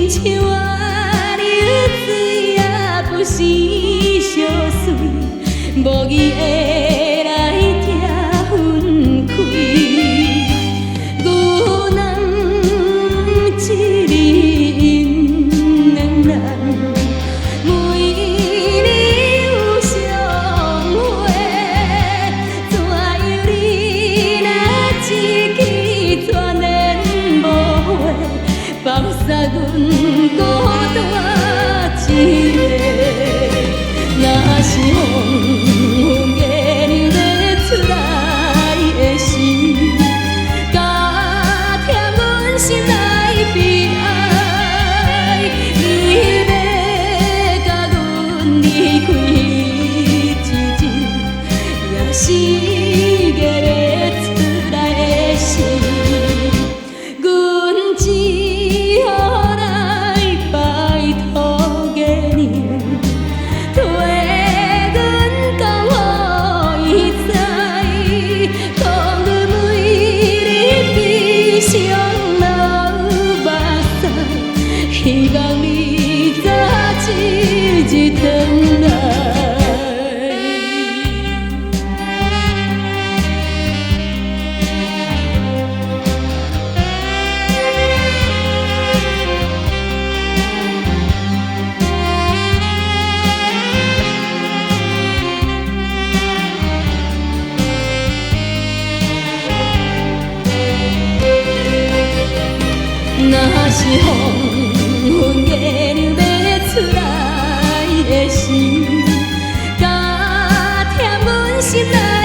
亲像我流水也不是相随，无义的来拆分开。牛郎一日因两人，每日有相会，怎样你若一去全然无回，放煞阮孤单一个。若是风月娘要出来的时，加添阮心内悲哀。伊要甲阮离开一日，也是月要出来的时，阮只好来拜托月娘。替阮讲予伊知，讲阮每日悲伤流目屎，希望你早一日转来。若是风月娘要出来的时，加添阮心内。